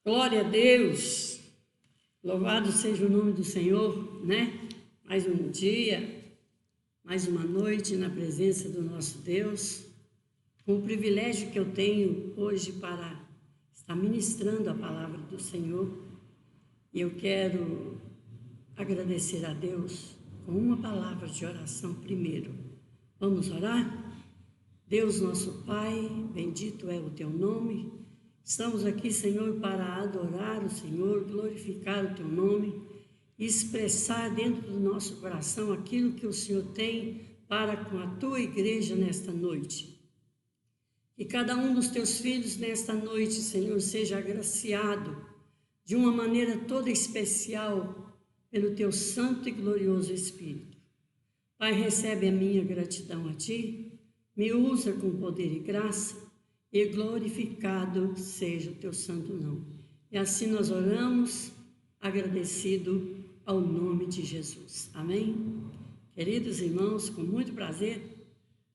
Glória a Deus, louvado seja o nome do Senhor, né? Mais um dia, mais uma noite na presença do nosso Deus, com o privilégio que eu tenho hoje para estar ministrando a palavra do Senhor. E eu quero agradecer a Deus com uma palavra de oração primeiro. Vamos orar? Deus nosso Pai, bendito é o Teu nome. Estamos aqui, Senhor, para adorar o Senhor, glorificar o Teu nome e expressar dentro do nosso coração aquilo que o Senhor tem para com a Tua igreja nesta noite. Que cada um dos Teus filhos nesta noite, Senhor, seja agraciado de uma maneira toda especial pelo Teu santo e glorioso Espírito. Pai, recebe a minha gratidão a Ti, me usa com poder e graça, e glorificado seja o Teu santo nome. E assim nós oramos, agradecido ao nome de Jesus. Amém? Queridos irmãos, com muito prazer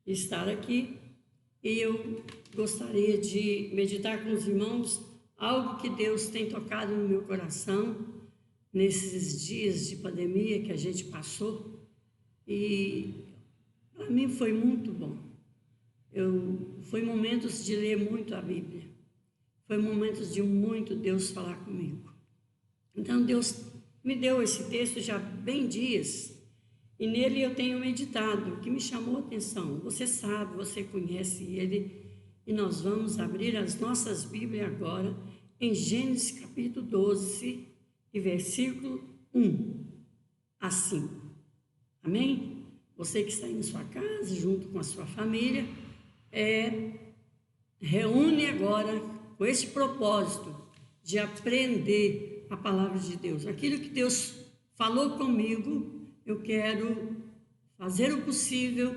estar aqui, e eu gostaria de meditar com os irmãos algo que Deus tem tocado no meu coração nesses dias de pandemia que a gente passou, e para mim foi muito bom. Foi momentos de ler muito a Bíblia, foi momentos de muito Deus falar comigo. Então Deus me deu esse texto já bem dias, e nele eu tenho meditado, o que me chamou a atenção. Você sabe, você conhece ele, e nós vamos abrir as nossas Bíblias agora em Gênesis capítulo 12 e versículo 1 a 5. Amém? Você que está em sua casa, junto com a sua família, reúne agora com esse propósito de aprender a palavra de Deus. Aquilo que Deus falou comigo, eu quero fazer o possível,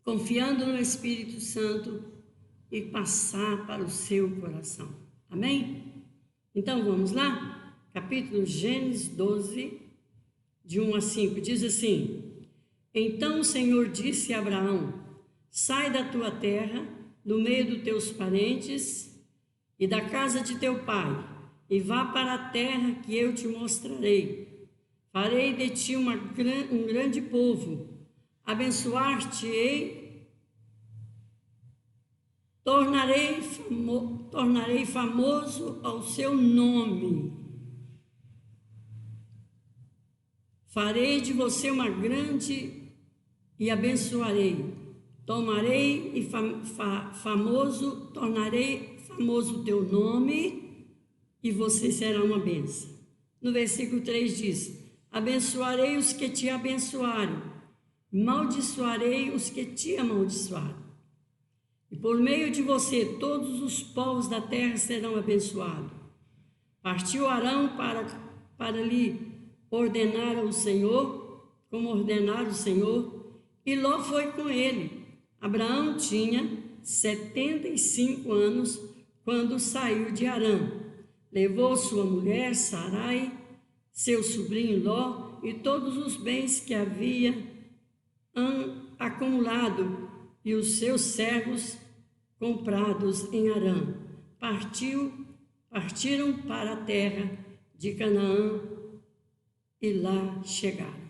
confiando no Espírito Santo, e passar para o seu coração. Amém? Então vamos lá? Capítulo Gênesis 12, de 1 a 5, diz assim: Então o Senhor disse a Abraão: Sai da tua terra, do meio dos teus parentes e da casa de teu pai, e vá para a terra que eu te mostrarei. Farei de ti um grande povo, abençoar-te-ei, tornarei famoso ao seu nome. Farei de você uma grande e abençoarei. Tornarei famoso o teu nome, e você será uma bênção. No versículo 3 diz: Abençoarei os que te abençoarem, maldiçoarei os que te amaldiçoarem. E por meio de você todos os povos da terra serão abençoados. Partiu Arão para lhe ordenar ao Senhor, como ordenar o Senhor, e Ló foi com ele. Abraão tinha 75 anos quando saiu de Harã. Levou sua mulher Sarai, seu sobrinho Ló e todos os bens que havia acumulado e os seus servos comprados em Harã. Partiram para a terra de Canaã e lá chegaram.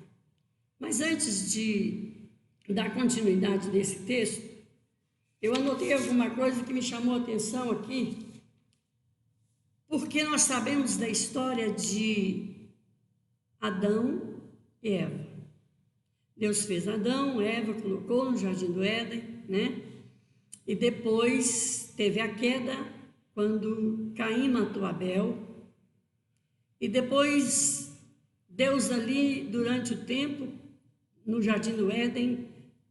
Mas antes de dar continuidade nesse texto, eu anotei alguma coisa que me chamou a atenção aqui, porque nós sabemos da história de Adão e Eva. Deus fez Adão, Eva, colocou no jardim do Éden, né? E depois teve a queda, quando Caim matou Abel. E depois Deus ali, durante o tempo, no jardim do Éden,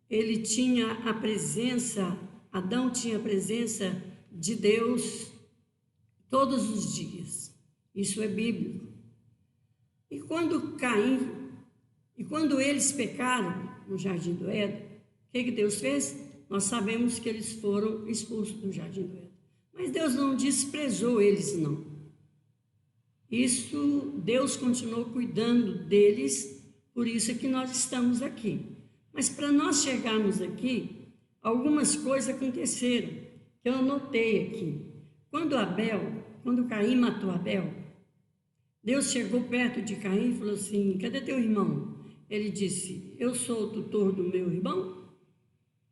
ele tinha a presença, Adão tinha a presença de Deus todos os dias. Isso é bíblico. E quando eles pecaram no jardim do Éden, o que Deus fez? Nós sabemos que eles foram expulsos do jardim do Éden. Mas Deus não desprezou eles, não. Deus continuou cuidando deles, por isso é que nós estamos aqui. Mas para nós chegarmos aqui, algumas coisas aconteceram, que eu anotei aqui. Quando Abel quando Caim matou Abel, Deus chegou perto de Caim e falou assim: cadê teu irmão? Ele disse: eu sou o tutor do meu irmão.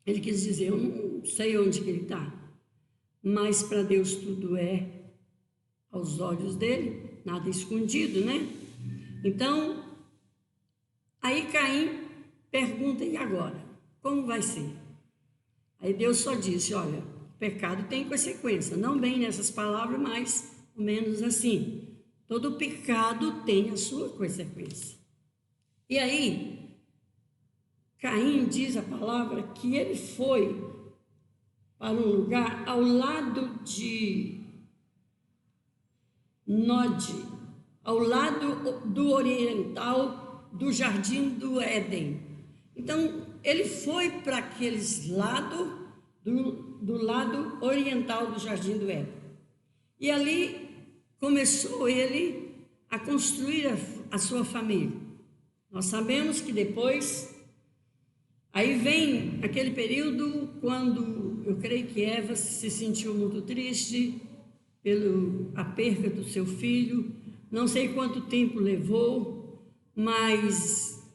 Ele quis dizer: eu não sei onde que ele está, mas para Deus tudo é aos olhos dele, nada escondido, né? Então, aí Caim pergunta: e agora? Como vai ser? Aí Deus só disse: olha, o pecado tem consequência, não bem nessas palavras, mas ao menos assim, todo pecado tem a sua consequência. E aí, Caim diz a palavra que ele foi para um lugar ao lado de Nod, ao lado do oriental do Jardim do Éden. Então, ele foi para aqueles lados do lado oriental do Jardim do Éden. E ali começou ele a construir a sua família. Nós sabemos que depois, aí vem aquele período quando eu creio que Eva se sentiu muito triste pela perca do seu filho. Não sei quanto tempo levou, mas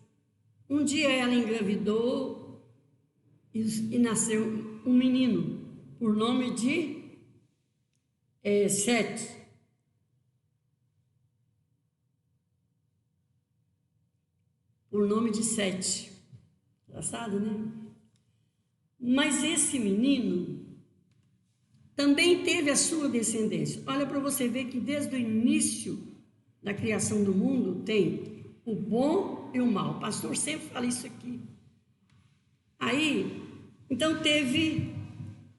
um dia ela engravidou e nasceu um menino, por nome de Sete. Por nome de Sete. Engraçado, né? Mas esse menino também teve a sua descendência. Olha para você ver que desde o início da criação do mundo tem o bom e o mal. O pastor sempre fala isso aqui. Aí, então teve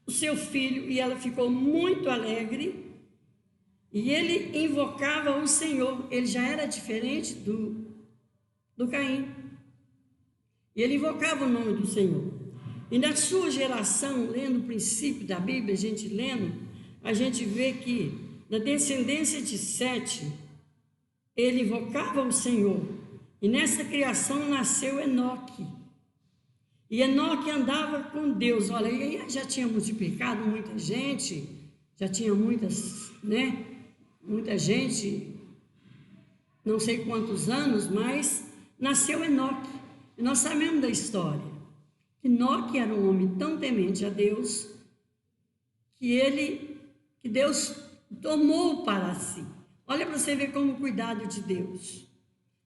o seu filho e ela ficou muito alegre e ele invocava o Senhor. Ele já era diferente do Caim. E ele invocava o nome do Senhor. E na sua geração, lendo o princípio da Bíblia, a gente vê que na descendência de Sete, ele invocava o Senhor. E nessa criação nasceu Enoque. E Enoque andava com Deus. Olha, ele já tinha multiplicado muita gente, já tinha muitas, né? Muita gente, não sei quantos anos, mas nasceu Enoque. E nós sabemos da história. Enoque era um homem tão temente a Deus que Deus tomou para si. Olha para você ver como o cuidado de Deus.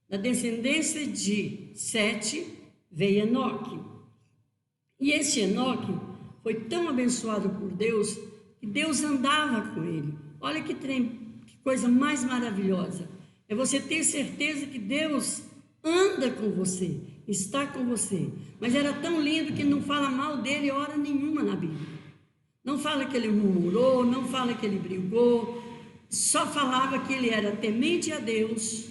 Da descendência de Sete veio Enoque. E esse Enoque foi tão abençoado por Deus que Deus andava com ele. Olha que coisa mais maravilhosa. É você ter certeza que Deus anda com você, está com você. Mas era tão lindo que não fala mal dele hora nenhuma na Bíblia. Não fala que ele murmurou, não fala que ele brigou, só falava que ele era temente a Deus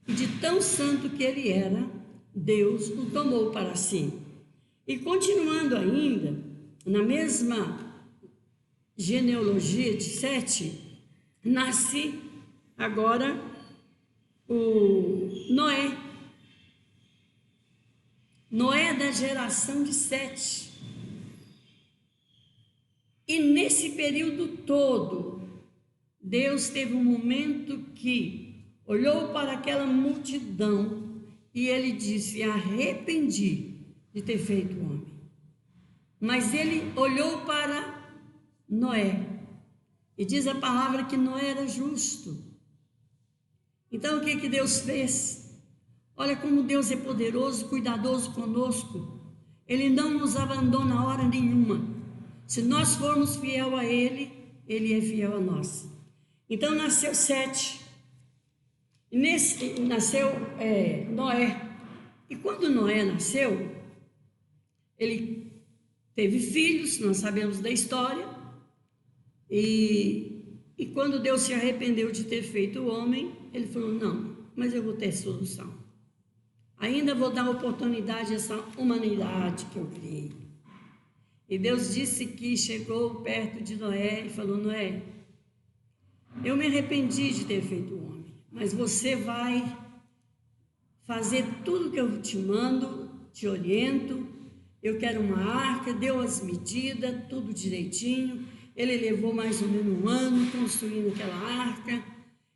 e de tão santo que ele era, Deus o tomou para si. E continuando ainda, na mesma genealogia de Sete, nasce agora o Noé. Noé é da geração de Sete. E nesse período todo, Deus teve um momento que olhou para aquela multidão e ele disse: arrependi de ter feito o homem. Mas ele olhou para Noé e diz a palavra que Noé era justo. Então o que Deus fez? Olha como Deus é poderoso, cuidadoso conosco. Ele não nos abandona a hora nenhuma. Se nós formos fiel a Ele, Ele é fiel a nós. Então nasceu Sete. Nasceu Noé. E quando Noé nasceu, ele teve filhos, nós sabemos da história. E quando Deus se arrependeu de ter feito o homem, ele falou: não, mas eu vou ter solução. Ainda vou dar oportunidade a essa humanidade que eu criei. E Deus disse que chegou perto de Noé e falou: Noé, eu me arrependi de ter feito o homem, mas você vai fazer tudo que eu te mando, te oriento. Eu quero uma arca, deu as medidas, tudo direitinho. Ele levou mais ou menos 1 ano construindo aquela arca.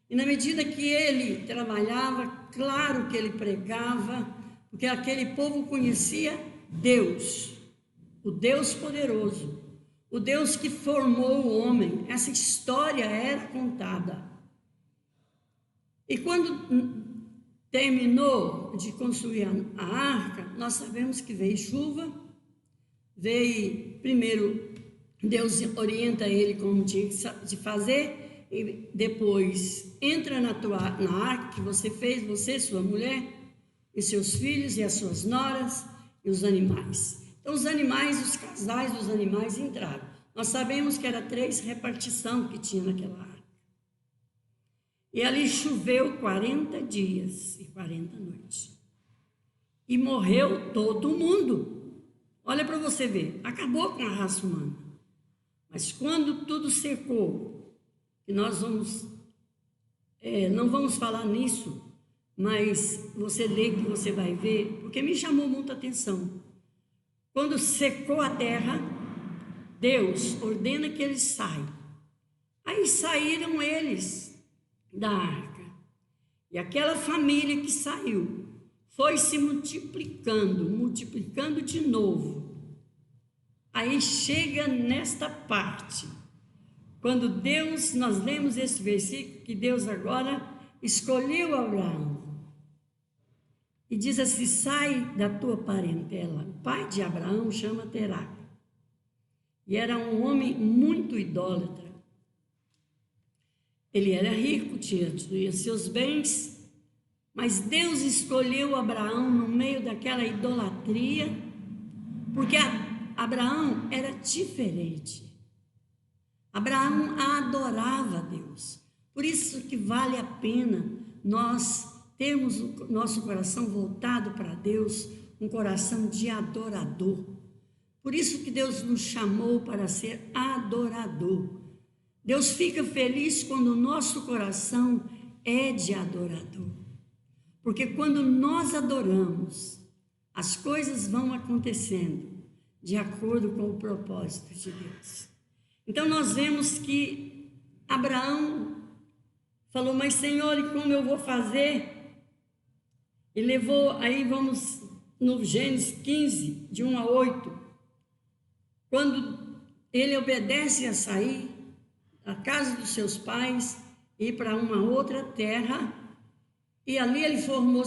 E na medida que ele trabalhava, claro que ele pregava, porque aquele povo conhecia Deus, o Deus poderoso, o Deus que formou o homem. Essa história era contada. E quando terminou de construir a arca, nós sabemos que veio chuva, veio primeiro, Deus orienta ele como tinha de fazer, e depois entra na arca que você fez, você, sua mulher, e seus filhos, e as suas noras, e os animais. Então os animais, os casais dos animais entraram. Nós sabemos que era 3 repartições que tinha naquela arca. E ali choveu 40 dias e 40 noites. E morreu todo mundo. Olha para você ver, acabou com a raça humana. Mas quando tudo secou, e nós vamos, não vamos falar nisso, mas você lê que você vai ver, porque me chamou muita atenção. Quando secou a terra, Deus ordena que eles saiam. Aí saíram eles da arca. E aquela família que saiu foi se multiplicando de novo. Aí chega nesta parte, quando Deus, nós lemos esse versículo, que Deus agora escolheu Abraão. E diz assim: sai da tua parentela. O pai de Abraão chama Terá. E era um homem muito idólatra. Ele era rico, tinha seus bens, mas Deus escolheu Abraão no meio daquela idolatria, porque Abraão era diferente. Abraão adorava a Deus. Por isso que vale a pena nós termos o nosso coração voltado para Deus, um coração de adorador. Por isso que Deus nos chamou para ser adorador. Deus fica feliz quando o nosso coração é de adorador. Porque quando nós adoramos, as coisas vão acontecendo de acordo com o propósito de Deus. Então nós vemos que Abraão falou: mas Senhor, e como eu vou fazer? E levou, aí vamos no Gênesis 15, de 1 a 8, quando ele obedece a sair da casa dos seus pais, ir para uma outra terra, e ali ele formou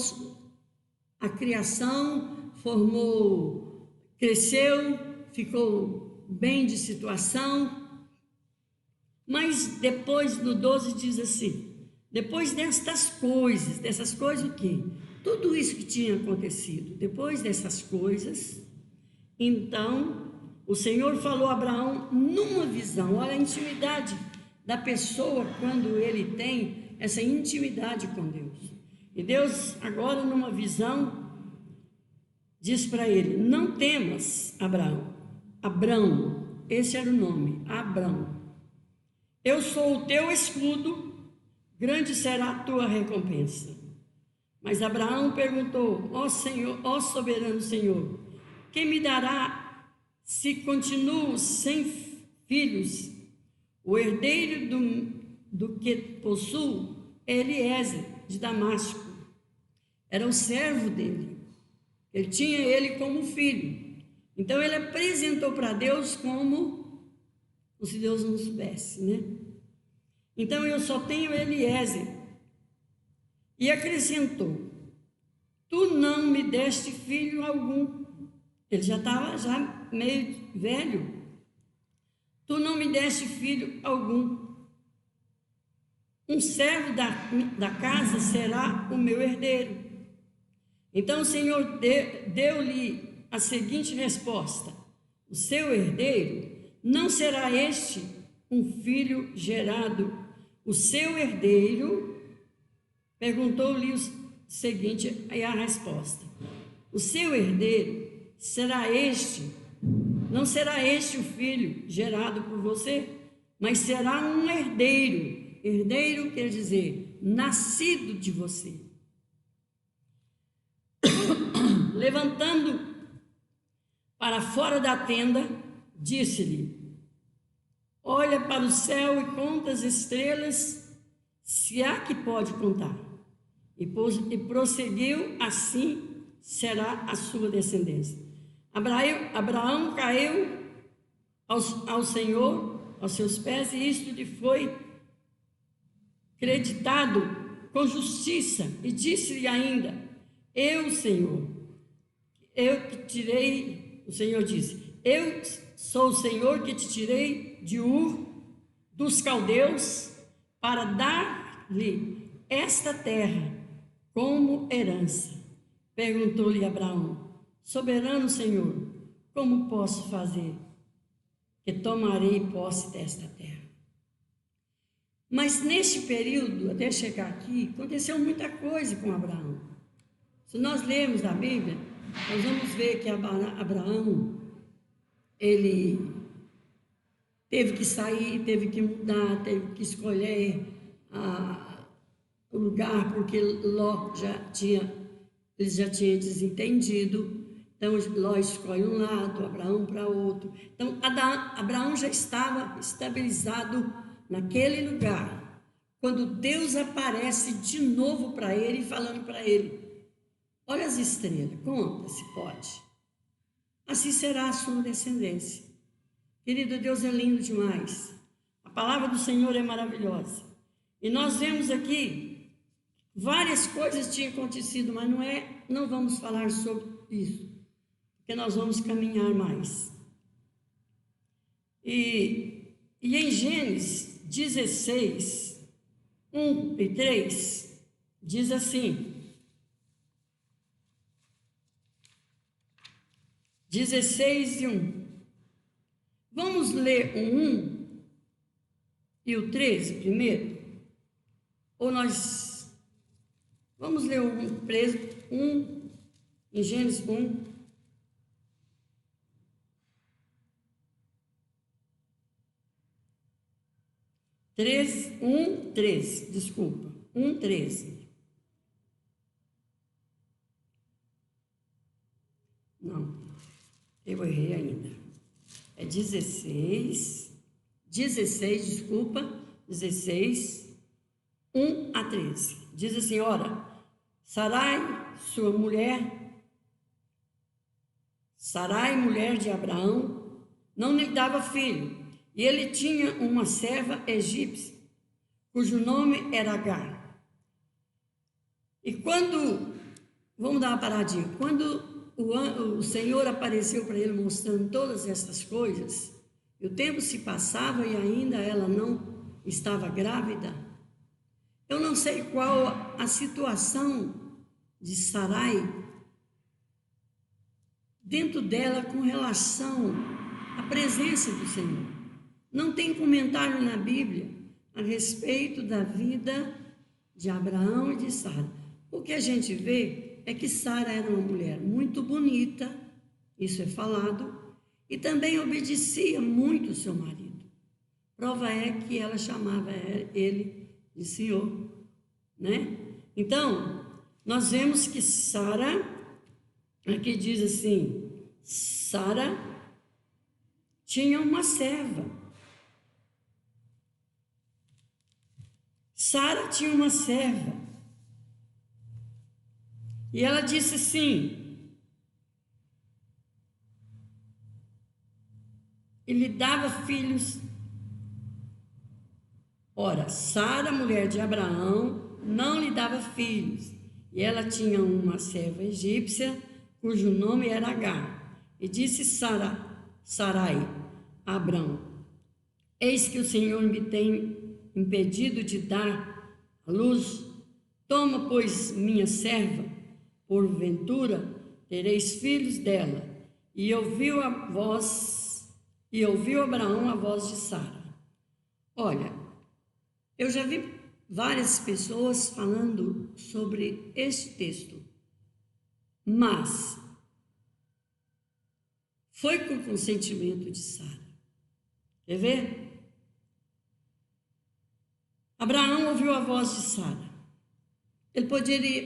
a criação, cresceu, ficou bem de situação, mas depois no 12 diz assim: depois dessas coisas o quê? Tudo isso que tinha acontecido, depois dessas coisas, então o Senhor falou a Abraão numa visão. Olha a intimidade da pessoa quando ele tem essa intimidade com Deus. E Deus agora numa visão diz para ele: não temas, Abrão, esse era o nome, Abrão. Eu sou o teu escudo, grande será a tua recompensa. Mas Abraão perguntou: ó Senhor, ó soberano Senhor, quem me dará se continuo sem filhos? O herdeiro do que possuo é Eliezer de Damasco. Era o servo dele. Ele tinha ele como filho. Então ele apresentou para Deus como se Deus não soubesse, né? Então eu só tenho Eliezer. E acrescentou: tu não me deste filho algum. Ele já estava meio velho. Tu não me deste filho algum. Um servo da casa será o meu herdeiro. Então o Senhor deu-lhe a seguinte resposta: o seu herdeiro não será este um filho gerado. O seu herdeiro, perguntou-lhe o seguinte, aí a resposta: o seu herdeiro será este, não será este o filho gerado por você, mas será um herdeiro. Herdeiro quer dizer nascido de você. Levantando para fora da tenda, disse-lhe: Olha para o céu e conta as estrelas, se há que pode contar. E prosseguiu, assim será a sua descendência. Abraão caiu ao Senhor, aos seus pés, e isto lhe foi creditado com justiça. E disse-lhe ainda: eu, Senhor, eu que tirei, o Senhor disse, eu sou o Senhor que te tirei de Ur dos caldeus para dar-lhe esta terra como herança. Perguntou-lhe Abraão: soberano Senhor, como posso fazer que tomarei posse desta terra? Mas neste período, até chegar aqui, aconteceu muita coisa com Abraão. Se nós lermos a Bíblia, nós vamos ver que Abraão, ele teve que sair, teve que mudar, teve que escolher o lugar, porque Ló ele já tinha desentendido. Então Ló escolhe um lado, Abraão para outro. Então Abraão já estava estabilizado naquele lugar, quando Deus aparece de novo para ele, falando para ele: olha as estrelas, conta se pode, assim será a sua descendência. Querido, Deus é lindo demais, a palavra do Senhor é maravilhosa, e nós vemos aqui várias coisas tinham acontecido, mas não vamos falar sobre isso, porque nós vamos caminhar mais. E em Gênesis 16, 1 e 3, diz assim: 16 e 1. Vamos ler o 1 e o 13 primeiro? Ou nós vamos ler o 1 em Gênesis 1. 13, desculpa, 1:13. Não, eu errei ainda. É 16, 1 a 13. Diz assim: ora, Sarai, mulher de Abraão, não lhe dava filho, e ele tinha uma serva egípcia, cujo nome era Agar. E vamos dar uma paradinha, quando o Senhor apareceu para ele mostrando todas essas coisas, e o tempo se passava e ainda ela não estava grávida, eu não sei qual a situação de Sarai dentro dela com relação à presença do Senhor. Não tem comentário na Bíblia a respeito da vida de Abraão e de Sara. O que a gente vê é que Sara era uma mulher muito bonita, isso é falado, e também obedecia muito ao seu marido. Prova é que ela chamava ele de Senhor, né? Então, nós vemos que Sara, aqui diz assim, Sara tinha uma serva. Sara tinha uma serva. E ela disse assim, e lhe dava filhos. Ora, Sara, mulher de Abraão, não lhe dava filhos, e ela tinha uma serva egípcia, cujo nome era Agar. E disse Sarai a Abraão: eis que o Senhor me tem impedido de dar à luz. Toma, pois, minha serva, porventura tereis filhos dela. E ouviu Abraão a voz de Sara. Olha, eu já vi várias pessoas falando sobre este texto, mas foi com consentimento de Sara. Quer ver? Abraão ouviu a voz de Sara. Ele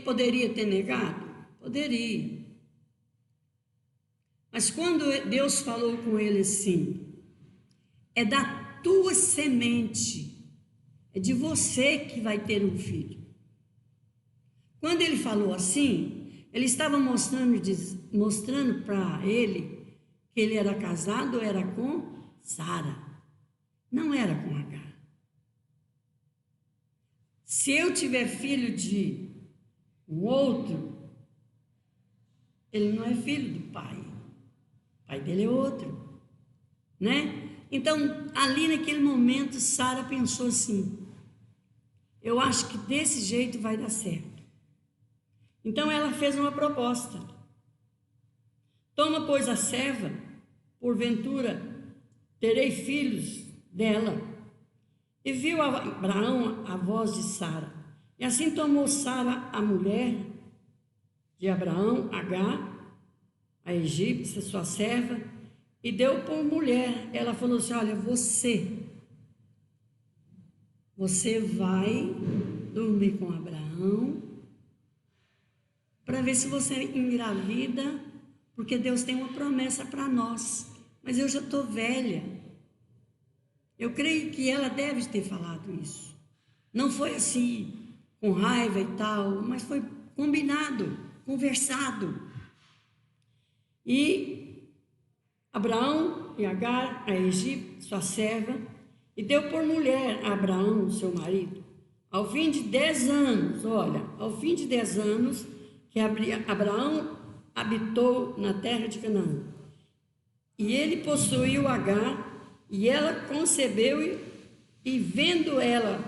poderia ter negado? Poderia. Mas quando Deus falou com ele assim, é da tua semente. É de você que vai ter um filho. Quando ele falou assim, ele estava mostrando para ele que ele era casado, era com Sara, não era com Agar. Se eu tiver filho de um outro, ele não é filho do pai. O pai dele é outro, né? Então, ali naquele momento, Sara pensou assim: eu acho que desse jeito vai dar certo. Então, ela fez uma proposta. Toma, pois, a serva, porventura terei filhos dela. E viu Abraão a voz de Sara. E assim tomou Sara, a mulher de Abraão, Agar, a egípcia, sua serva, e deu por mulher. Ela falou assim: olha, você vai dormir com Abraão para ver se você engravida, porque Deus tem uma promessa para nós. Mas eu já estou velha. Eu creio que ela deve ter falado isso. Não foi assim, com raiva e tal, mas foi combinado, conversado. E Abraão e Agar, a egípcia, sua serva, e deu por mulher a Abraão, seu marido. Ao fim de 10 anos, que Abraão habitou na terra de Canaã. E ele possuiu Agar, e ela concebeu, e vendo ela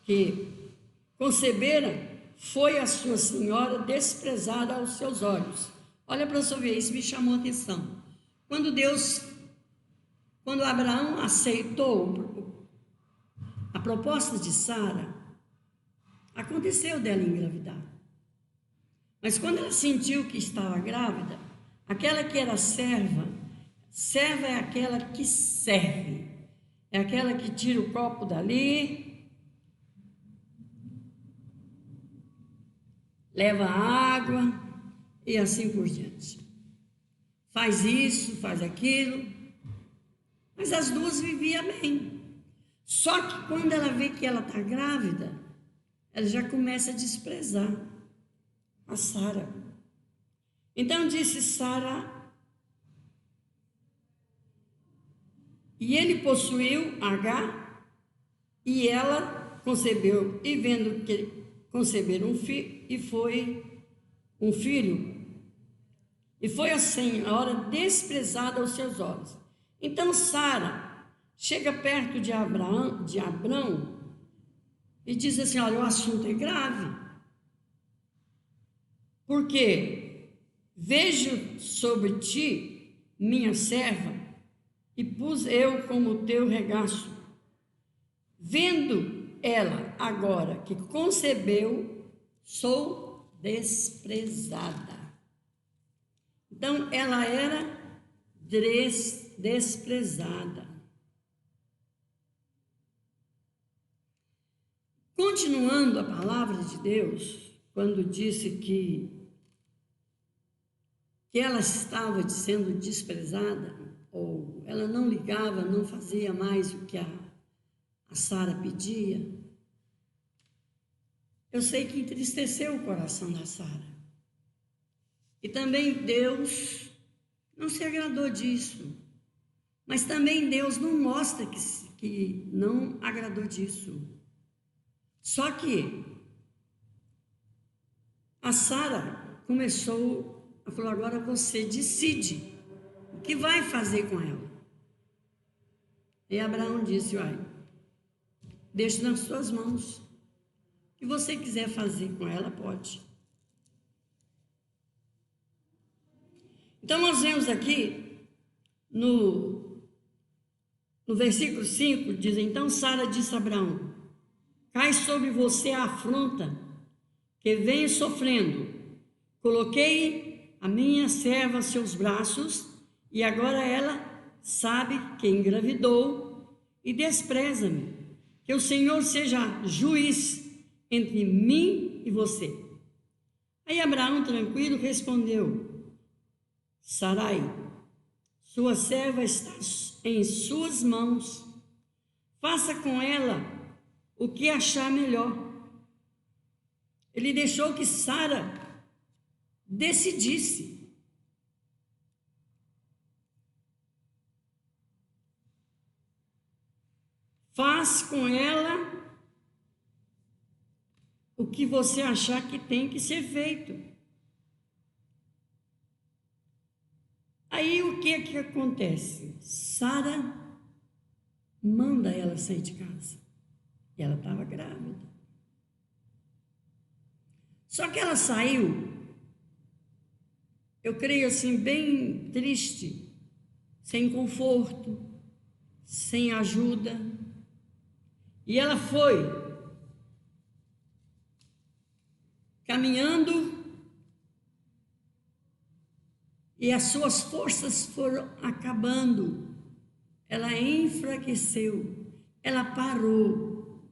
que concebera, foi a sua senhora desprezada aos seus olhos. Olha para você ver, isso me chamou a atenção. Quando Abraão aceitou a proposta de Sara, aconteceu dela engravidar. Mas quando ela sentiu que estava grávida, aquela que era serva é aquela que serve, é aquela que tira o copo dali, leva água e assim por diante. Faz isso, faz aquilo, mas as duas viviam bem. Só que quando ela vê que ela está grávida, ela já começa a desprezar a Sara. Então disse Sara, e ele possuiu Agar, e ela concebeu, e vendo que conceberam um filho, e foi um filho, e foi a senhora desprezada aos seus olhos. Então Sara chega perto de Abrão e diz assim: olha, o assunto é grave, porque vejo sobre ti minha serva, e pus eu como teu regaço. Vendo ela agora que concebeu, sou desprezada. Então, ela era desprezada. Continuando a palavra de Deus, quando disse que ela estava sendo desprezada, ou ela não ligava, não fazia mais o que a Sara pedia, eu sei que entristeceu o coração da Sara. E também Deus não se agradou disso. Mas também Deus não mostra que não agradou disso. Só que a Sara começou a falar: agora você decide o que vai fazer com ela. E Abraão disse: olha, deixo nas suas mãos. O que você quiser fazer com ela, pode. Então, nós vemos aqui, no versículo 5, diz: então Sara disse a Abraão: cai sobre você a afronta que venho sofrendo. Coloquei a minha serva aos seus braços, e agora ela sabe que engravidou e despreza-me. Que o Senhor seja juiz entre mim e você. Aí Abraão, tranquilo, respondeu: Sarai, sua serva está em suas mãos. Faça com ela o que achar melhor. Ele deixou que Sara decidisse. Faz com ela o que você achar que tem que ser feito. Aí o que é que acontece? Sara manda ela sair de casa. E ela estava grávida. Só que ela saiu, eu creio assim, bem triste, sem conforto, sem ajuda. E ela foi caminhando e as suas forças foram acabando. Ela enfraqueceu, ela parou.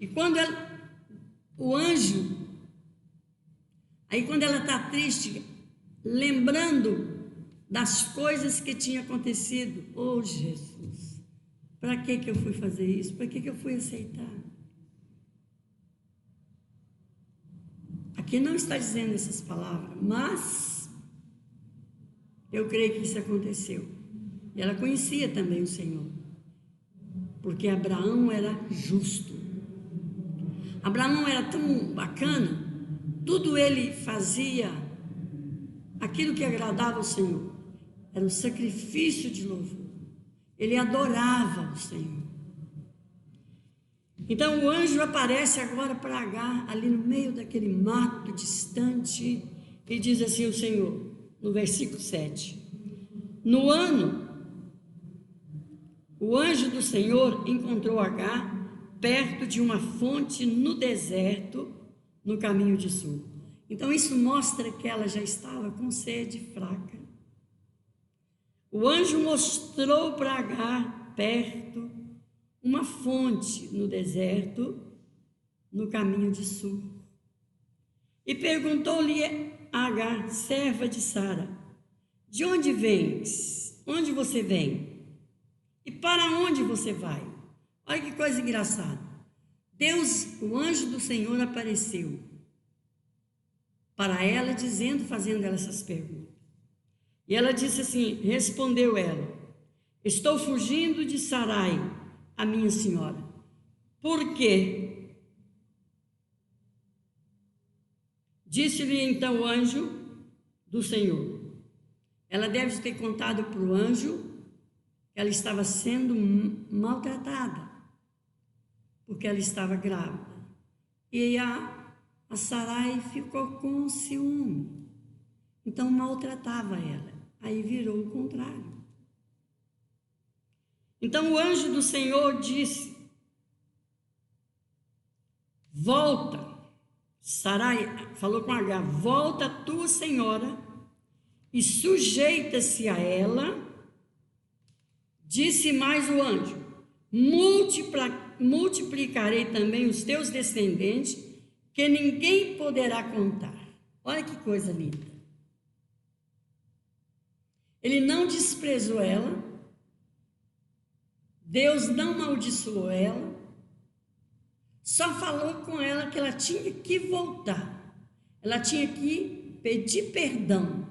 E quando o anjo, aí quando ela está triste, lembrando das coisas que tinha acontecido, oh Jesus, para que eu fui fazer isso? Para que eu fui aceitar? Aqui não está dizendo essas palavras, mas eu creio que isso aconteceu. E ela conhecia também o Senhor, porque Abraão era justo. Abraão era tão bacana, tudo ele fazia, aquilo que agradava ao Senhor, era o sacrifício de louvor. Ele adorava o Senhor. Então o anjo aparece agora para Agar, ali no meio daquele mato distante, e diz assim o Senhor, no versículo 7. No ano, o anjo do Senhor encontrou Agar perto de uma fonte no deserto, no caminho de Sul. Então isso mostra que ela já estava com sede fraca. O anjo mostrou para Agar perto uma fonte no deserto, no caminho de Sul. E perguntou-lhe a Agar, serva de Sara, de onde vens? Onde você vem? E para onde você vai? Olha que coisa engraçada. Deus, o anjo do Senhor, apareceu para ela, dizendo, fazendo ela essas perguntas. E ela disse assim, respondeu ela, estou fugindo de Sarai, a minha senhora. Por quê? Disse-lhe então o anjo do Senhor. Ela deve ter contado para o anjo que ela estava sendo maltratada, porque ela estava grávida. E a Sarai ficou com ciúme, então maltratava ela. Aí virou o contrário. Então o anjo do Senhor disse, volta, Sarai falou com Agar, volta tua senhora e sujeita-se a ela. Disse mais o anjo, multiplicarei também os teus descendentes, que ninguém poderá contar. Olha que coisa linda. Ele não desprezou ela, Deus não amaldiçoou ela, só falou com ela que ela tinha que voltar, ela tinha que pedir perdão,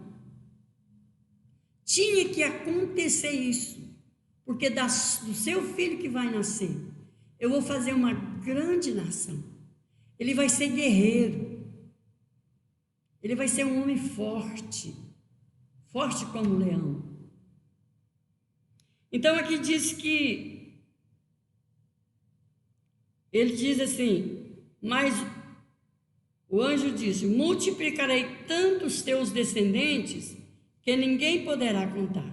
tinha que acontecer isso, porque do seu filho que vai nascer, eu vou fazer uma grande nação, ele vai ser guerreiro, ele vai ser um homem forte, forte como um leão. Então aqui diz que, ele diz assim, mas o anjo disse, multiplicarei tanto os teus descendentes, que ninguém poderá contar.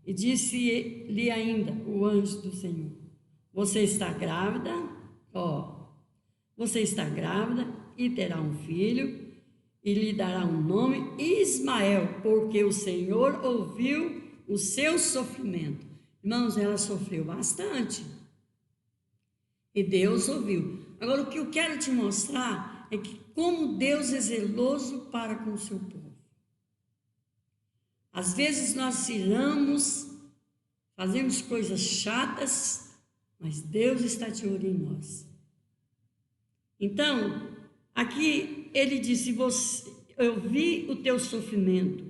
E disse-lhe ainda o anjo do Senhor, você está grávida, você está grávida e terá um filho, e lhe dará um nome Ismael, porque o Senhor ouviu o seu sofrimento. Irmãos, ela sofreu bastante. E Deus ouviu. Agora, o que eu quero te mostrar é que como Deus é zeloso para com o seu povo. Às vezes nós iramos, fazemos coisas chatas, mas Deus está de olho em nós. Então, aqui ele disse: eu vi o teu sofrimento,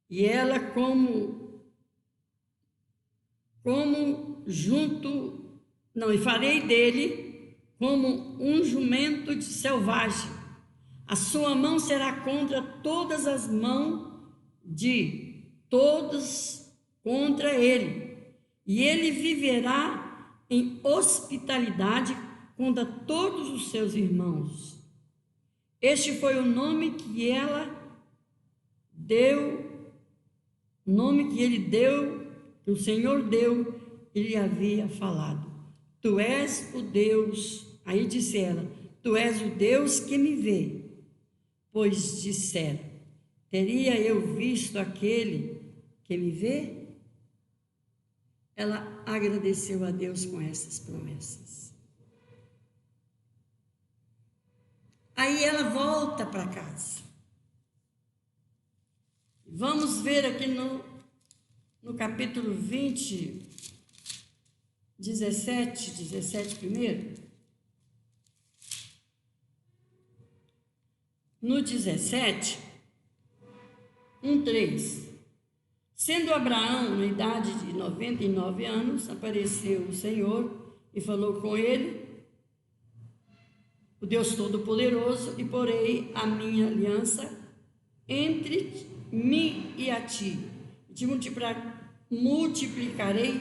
e ela e farei dele como um jumento selvagem. A sua mão será contra todas as mãos de todos contra ele, e ele viverá em hospitalidade contra todos os seus irmãos. Este foi o nome que ela deu, o nome que ele deu, que o Senhor deu, e lhe havia falado: tu és o Deus, aí disse ela, tu és o Deus que me vê. Pois dissera: teria eu visto aquele que me vê? Ela agradeceu a Deus com essas promessas. Aí ela volta para casa. Vamos ver aqui no capítulo 20, 17 primeiro. No 17, 1:3. Sendo Abraão na idade de 99 anos, apareceu o Senhor e falou com ele: o Deus Todo-Poderoso, e porei a minha aliança entre mim e a ti, te multiplicarei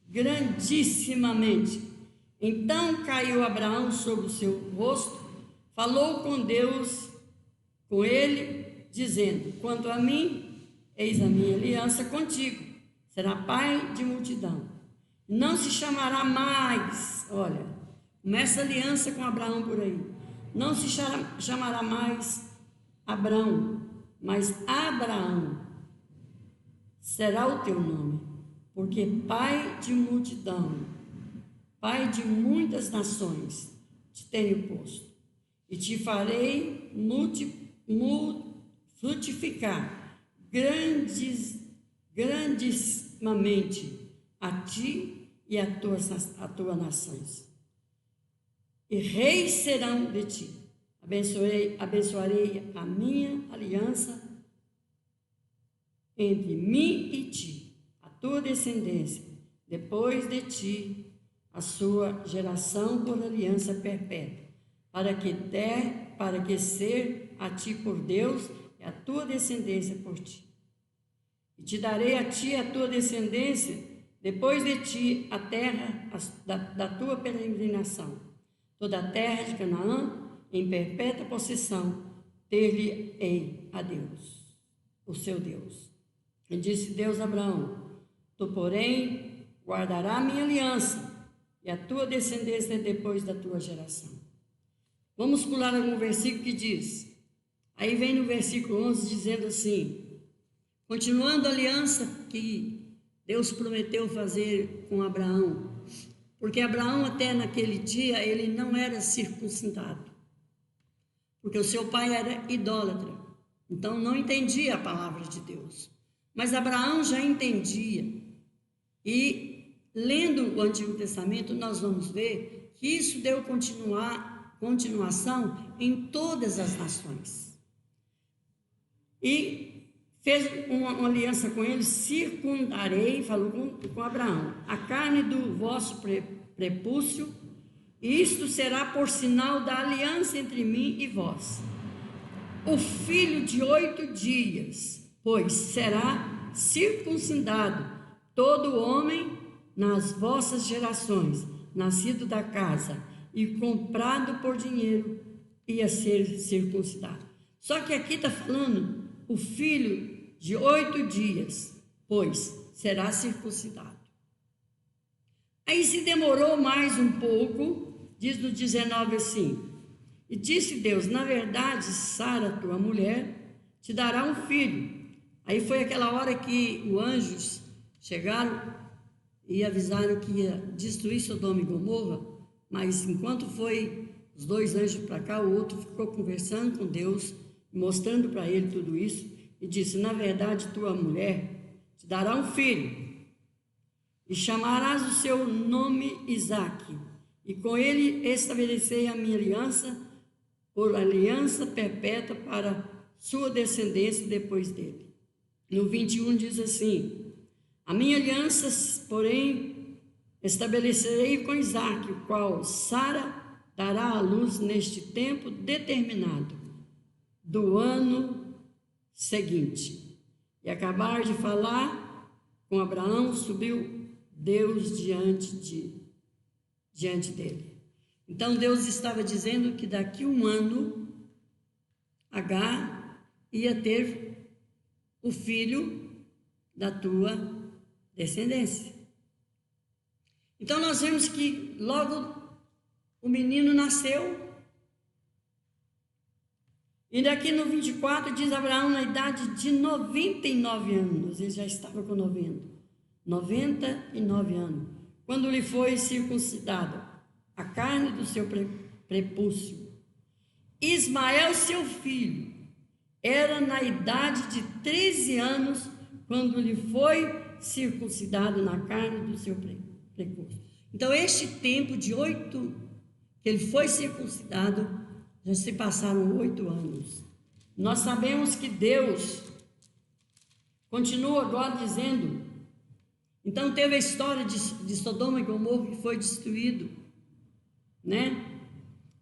grandissimamente. Então caiu Abraão sobre o seu rosto, falou com Deus, com ele, dizendo: quanto a mim, eis a minha aliança contigo, será pai de multidão. Não se chamará mais, olha, começa a aliança com Abraão por aí. Não se chamará mais Abrão, mas Abraão será o teu nome, porque pai de multidão, pai de muitas nações, te tenho posto, e te farei frutificar grandissimamente a ti e a tuas nações. E reis serão de ti. Abençoarei a minha aliança entre mim e ti, a tua descendência, depois de ti, a sua geração por aliança perpétua, para que ser a ti por Deus e a tua descendência por ti. E te darei a ti a tua descendência, depois de ti, a terra da tua peregrinação, toda a terra de Canaã, em perpétua possessão, ter-lhe-ei a Deus, o seu Deus. E disse Deus a Abraão: tu, porém, guardará a minha aliança e a tua descendência depois da tua geração. Vamos pular algum versículo que diz, aí vem no versículo 11 dizendo assim, continuando a aliança que Deus prometeu fazer com Abraão, porque Abraão até naquele dia ele não era circuncidado, porque o seu pai era idólatra, então não entendia a palavra de Deus, mas Abraão já entendia, e lendo o Antigo Testamento nós vamos ver que isso deu continuação em todas as nações, e fez uma aliança com ele, circundarei, falou com Abraão, a carne do vosso prepúcio, e isto será por sinal da aliança entre mim e vós. O filho de 8 dias, pois será circuncidado todo homem nas vossas gerações, nascido da casa e comprado por dinheiro, ia ser circuncidado. Só que aqui está falando o filho de 8 dias, pois será circuncidado. Aí se demorou mais um pouco, diz no 19 assim, e disse Deus, na verdade, Sara, tua mulher, te dará um filho. Aí foi aquela hora que os anjos chegaram e avisaram que ia destruir Sodoma e Gomorra, mas enquanto foi os 2 anjos para cá, o outro ficou conversando com Deus, mostrando para ele tudo isso, e disse, na verdade, tua mulher te dará um filho, e chamarás o seu nome Isaque, e com ele estabelecerei a minha aliança, por aliança perpétua para sua descendência depois dele. No 21 diz assim: a minha aliança, porém, estabelecerei com Isaque, o qual Sara dará à luz neste tempo determinado do ano seguinte. E acabar de falar com Abraão, subiu Deus diante dele. Então Deus estava dizendo que daqui a um ano Agar ia ter o filho da tua descendência. Então nós vemos que logo o menino nasceu. E daqui no 24 diz Abraão na idade de 99 anos, ele já estava com 99 anos, quando lhe foi circuncidada a carne do seu prepúcio. Ismael, seu filho, era na idade de 13 anos, quando lhe foi circuncidado na carne do seu prepúcio. Então, este tempo de 8, que ele foi circuncidado, já se passaram 8 anos. Nós sabemos que Deus continua agora dizendo. Então teve a história de Sodoma e Gomorra que foi destruído, né?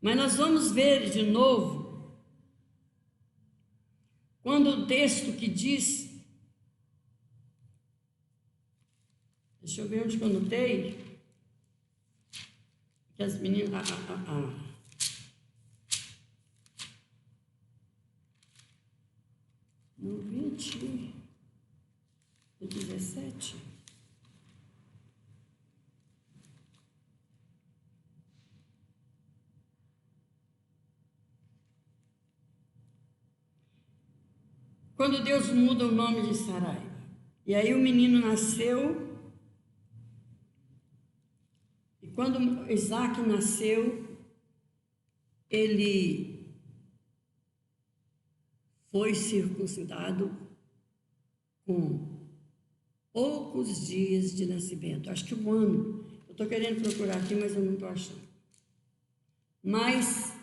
Mas nós vamos ver de novo, quando o texto que diz, deixa eu ver onde que eu anotei, que as meninas, no 17. Quando Deus muda o nome de Sarai. E aí o menino nasceu. E quando Isaac nasceu, ele foi circuncidado com poucos dias de nascimento. Acho que 1 ano. Eu estou querendo procurar aqui, mas eu não estou achando. Mas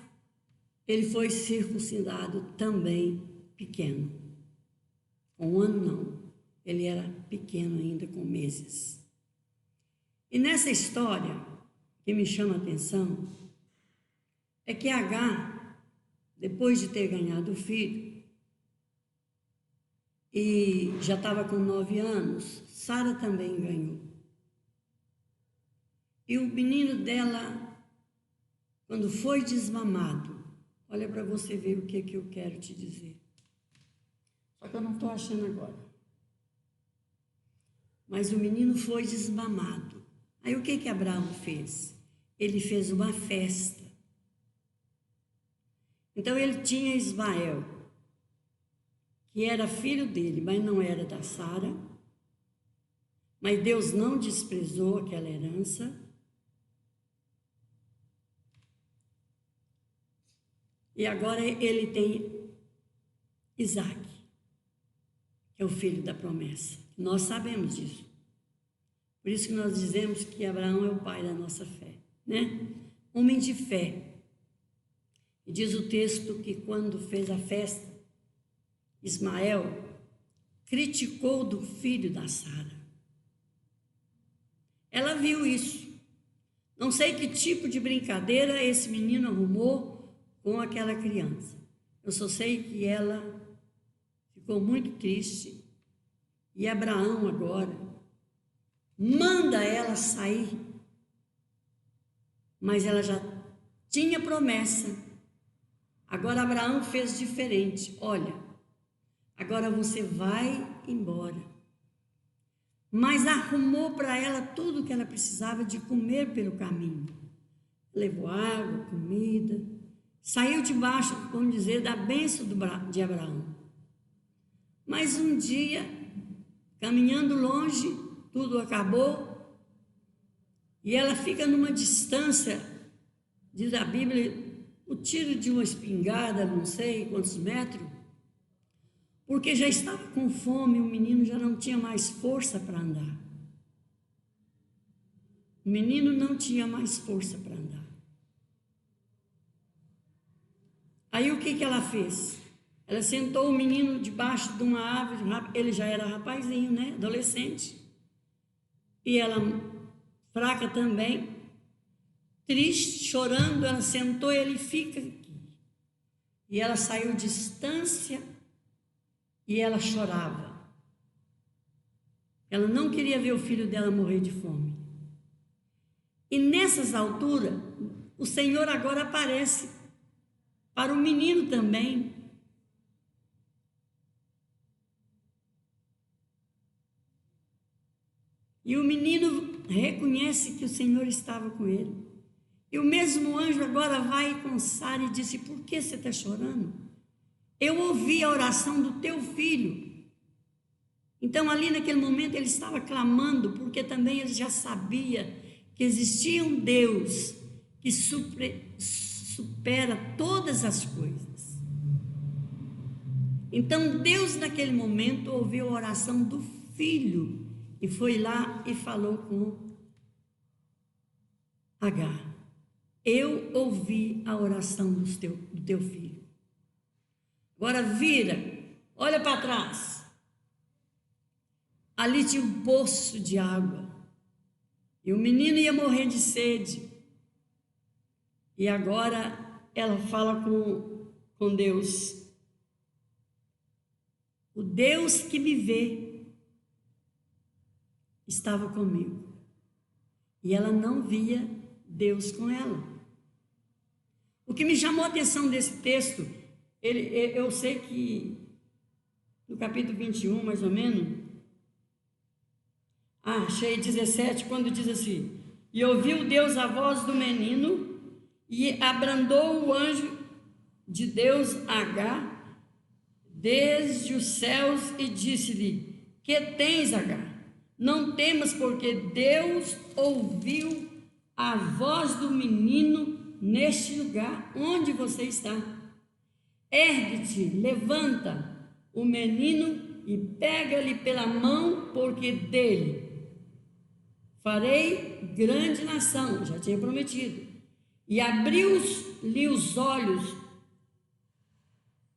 ele foi circuncidado também pequeno. Com 1 ano não. Ele era pequeno ainda, com meses. E nessa história, que me chama a atenção, é que Agar, depois de ter ganhado o filho, e já estava com 9 anos, Sara também ganhou. E o menino dela, quando foi desmamado, olha para você ver o que eu quero te dizer. Só que eu não estou achando agora. Mas o menino foi desmamado. Aí o que Abraão fez? Ele fez uma festa. Então ele tinha Ismael, que era filho dele, mas não era da Sara. Mas Deus não desprezou aquela herança. E agora ele tem Isaque, que é o filho da promessa. Nós sabemos disso. Por isso que nós dizemos que Abraão é o pai da nossa fé, né? Homem de fé. E diz o texto que quando fez a festa, Ismael criticou do filho da Sara. Ela viu isso. Não sei que tipo de brincadeira esse menino arrumou com aquela criança. Eu só sei que ela ficou muito triste. E Abraão agora manda ela sair. Mas ela já tinha promessa. Agora Abraão fez diferente. Olha, agora você vai embora. Mas arrumou para ela tudo o que ela precisava de comer pelo caminho. Levou água, comida. Saiu debaixo, vamos dizer, da bênção de Abraão. Mas um dia, caminhando longe, tudo acabou. E ela fica numa distância, diz a Bíblia, o tiro de uma espingarda, não sei quantos metros, porque já estava com fome, o menino já não tinha mais força para andar. o menino não tinha mais força para andar. Aí o que ela fez? Ela sentou o menino debaixo de uma árvore, ele já era rapazinho, né? Adolescente. E ela, fraca também, triste, chorando, ela sentou e ele fica aqui. E ela saiu distância e ela chorava. Ela não queria ver o filho dela morrer de fome. E nessas alturas, o Senhor agora aparece para o menino também. E o menino reconhece que o Senhor estava com ele. E o mesmo anjo agora vai com Sara e disse: por que você está chorando? Eu ouvi a oração do teu filho. Então ali naquele momento ele estava clamando, porque também ele já sabia que existia um Deus que supera todas as coisas. Então Deus naquele momento ouviu a oração do filho e foi lá e falou com Agar: eu ouvi a oração do teu filho. Agora vira, olha para trás. Ali tinha um poço de água. E o menino ia morrer de sede. E agora ela fala com Deus. O Deus que me vê estava comigo. E ela não via Deus com ela. O que me chamou a atenção desse texto, eu sei que no capítulo 21, mais ou menos, achei 17, quando diz assim: e ouviu Deus a voz do menino, e abrandou o anjo de Deus a Agar desde os céus, e disse-lhe: que tens, Agar? Não temas, porque Deus ouviu a voz do menino neste lugar onde você está. Ergue-te, levanta o menino e pega-lhe pela mão, porque dele farei grande nação, já tinha prometido. E abriu-lhe os olhos,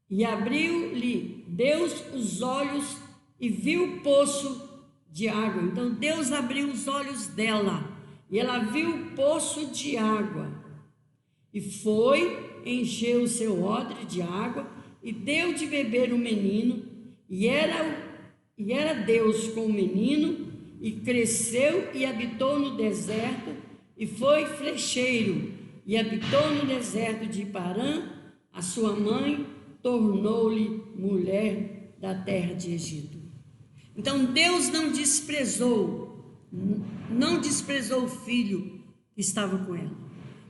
e abriu-lhe Deus os olhos, e viu o poço de água. Então Deus abriu os olhos dela, e ela viu o poço de água, e foi, encheu o seu odre de água, e deu de beber o menino, e era Deus com o menino, e cresceu e habitou no deserto, e foi flecheiro, e habitou no deserto de Parã. A sua mãe tornou-lhe mulher da terra de Egito. Então Deus não desprezou o filho que estava com ela.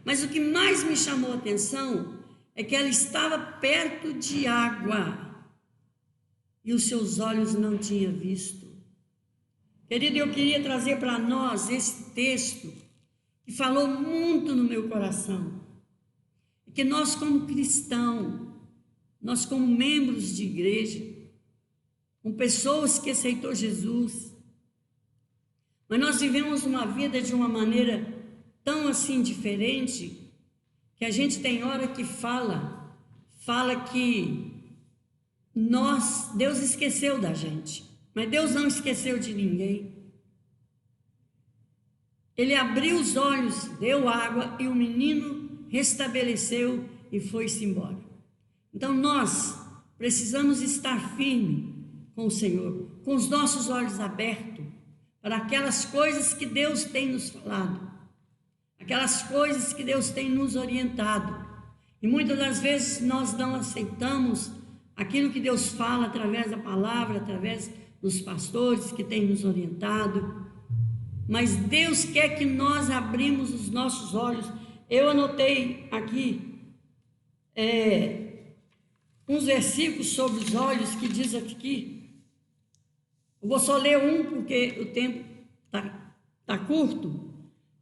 Mas o que mais me chamou a atenção é que ela estava perto de água e os seus olhos não tinham visto. Querido, eu queria trazer para nós esse texto que falou muito no meu coração. Que nós como cristãos, nós como membros de igreja, com pessoas que aceitou Jesus, mas nós vivemos uma vida de uma maneira tão assim diferente, que a gente tem hora que fala que Deus esqueceu da gente, mas Deus não esqueceu de ninguém. Ele abriu os olhos, deu água e o menino restabeleceu e foi-se embora. Então nós precisamos estar firmes com o Senhor, com os nossos olhos abertos para aquelas coisas que Deus tem nos falado, aquelas coisas que Deus tem nos orientado. E muitas das vezes nós não aceitamos aquilo que Deus fala através da palavra, através dos pastores que têm nos orientado. Mas Deus quer que nós abrimos os nossos olhos. Eu anotei aqui uns versículos sobre os olhos que diz aqui. Eu vou só ler um porque o tempo tá curto.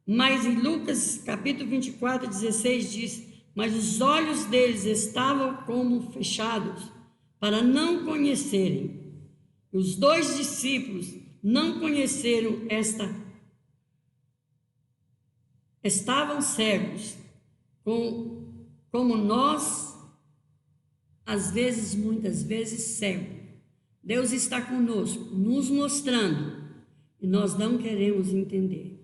Mas em Lucas capítulo 24, 16 diz: mas os olhos deles estavam como fechados, para não conhecerem. Os 2 discípulos não conheceram esta estavam cegos, como nós, às vezes, muitas vezes, cegos. Deus está conosco, nos mostrando, e nós não queremos entender.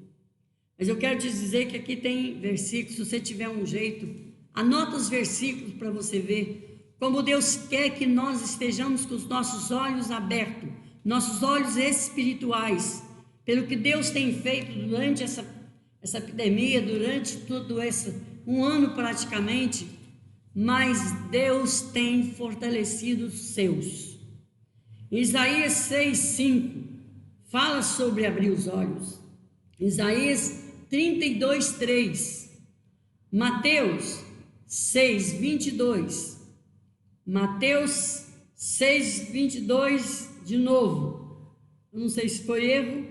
Mas eu quero te dizer que aqui tem versículos, se você tiver um jeito, anota os versículos para você ver como Deus quer que nós estejamos com os nossos olhos abertos, nossos olhos espirituais, pelo que Deus tem feito durante essa epidemia, durante todo esse um ano praticamente, mas Deus tem fortalecido os seus. Isaías 6:5 fala sobre abrir os olhos. Isaías 32:3, Mateus 6:22, Mateus 6:22 de novo. Eu não sei se foi erro,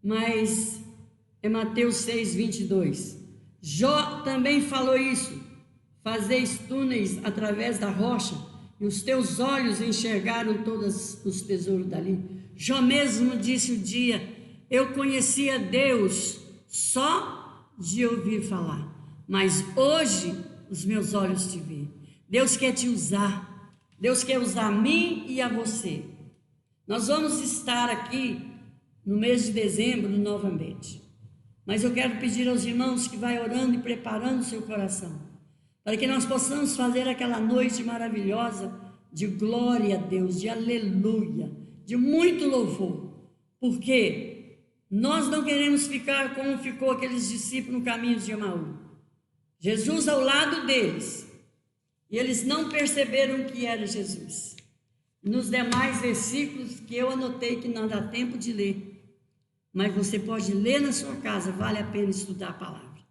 mas é Mateus 6:22. Jó também falou isso: fazeis túneis através da rocha, e os teus olhos enxergaram todos os tesouros dali. Jó mesmo disse um dia: eu conhecia Deus só de ouvir falar, mas hoje os meus olhos te veem. Deus quer te usar, Deus quer usar a mim e a você. Nós vamos estar aqui no mês de dezembro novamente, mas eu quero pedir aos irmãos que vai orando e preparando o seu coração, para que nós possamos fazer aquela noite maravilhosa de glória a Deus, de aleluia, de muito louvor, porque nós não queremos ficar como ficou aqueles discípulos no caminho de Emaú. Jesus ao lado deles, e eles não perceberam que era Jesus. Nos demais versículos que eu anotei que não dá tempo de ler, mas você pode ler na sua casa, vale a pena estudar a palavra.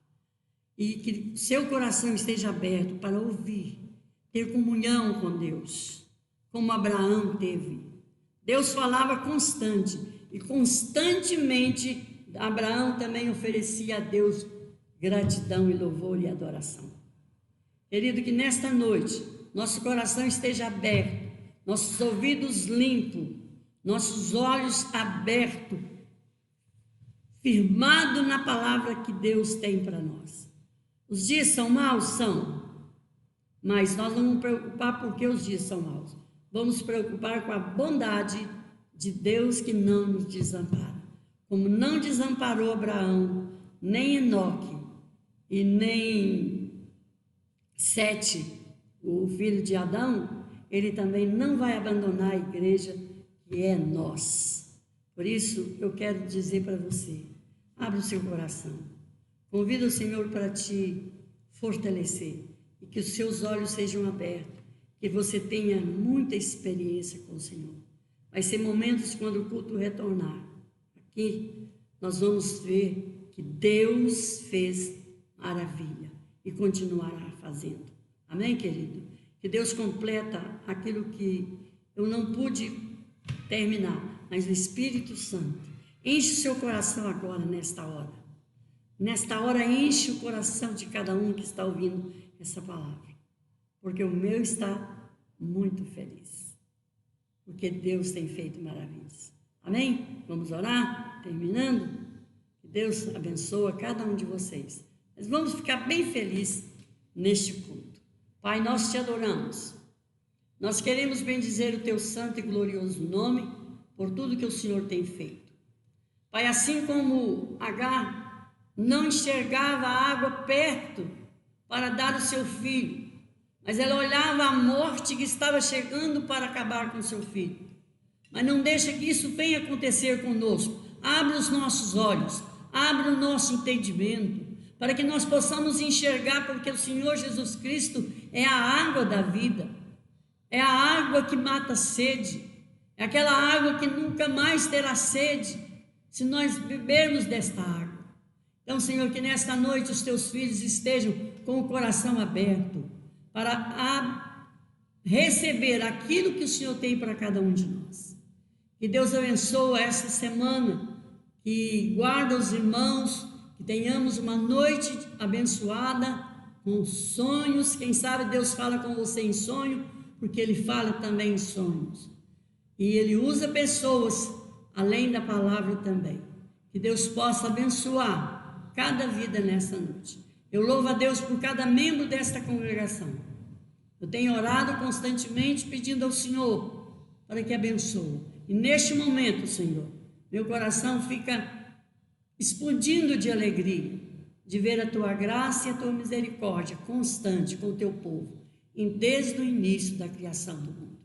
E que seu coração esteja aberto para ouvir, ter comunhão com Deus, como Abraão teve. Deus falava constante, e constantemente Abraão também oferecia a Deus gratidão e louvor e adoração. Querido, que nesta noite nosso coração esteja aberto, nossos ouvidos limpos, nossos olhos abertos, firmado na palavra que Deus tem para nós. Os dias são maus? São. Mas nós não vamos preocupar porque os dias são maus. Vamos nos preocupar com a bondade de Deus que não nos desampara. Como não desamparou Abraão, nem Enoque e nem Sete, o filho de Adão, ele também não vai abandonar a igreja que é nós. Por isso eu quero dizer para você, abra o seu coração. Convido o Senhor para te fortalecer e que os seus olhos sejam abertos, que você tenha muita experiência com o Senhor. Vai ser momentos quando o culto retornar. Aqui nós vamos ver que Deus fez maravilha e continuará fazendo. Amém, querido? Que Deus completa aquilo que eu não pude terminar, mas o Espírito Santo enche o seu coração agora, nesta hora. Nesta hora, enche o coração de cada um que está ouvindo essa palavra, porque o meu está muito feliz, porque Deus tem feito maravilhas. Amém? Vamos orar? Terminando? Que Deus abençoe cada um de vocês. Mas vamos ficar bem felizes neste culto. Pai, nós te adoramos. Nós queremos bendizer o teu santo e glorioso nome por tudo que o Senhor tem feito. Pai, assim como Agar não enxergava a água perto para dar o seu filho, mas ela olhava a morte que estava chegando para acabar com o seu filho. Mas não deixa que isso venha acontecer conosco. Abra os nossos olhos, abra o nosso entendimento, para que nós possamos enxergar, porque o Senhor Jesus Cristo é a água da vida, é a água que mata a sede, é aquela água que nunca mais terá sede, se nós bebermos desta água. Então, Senhor, que nesta noite os teus filhos estejam com o coração aberto para receber aquilo que o Senhor tem para cada um de nós. Que Deus abençoe essa semana, que guarda os irmãos, que tenhamos uma noite abençoada, com sonhos. Quem sabe Deus fala com você em sonho, porque Ele fala também em sonhos. E Ele usa pessoas além da palavra também. Que Deus possa abençoar cada vida nessa noite. Eu louvo a Deus por cada membro desta congregação. Eu tenho orado constantemente pedindo ao Senhor para que abençoe. E neste momento, Senhor, meu coração fica explodindo de alegria de ver a tua graça e a tua misericórdia constante com o teu povo, desde o início da criação do mundo,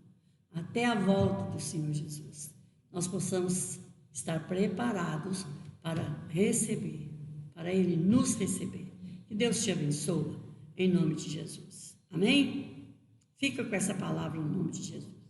até a volta do Senhor Jesus. Nós possamos estar preparados para receber, para Ele nos receber. Que Deus te abençoe, em nome de Jesus. Amém? Fica com essa palavra em nome de Jesus.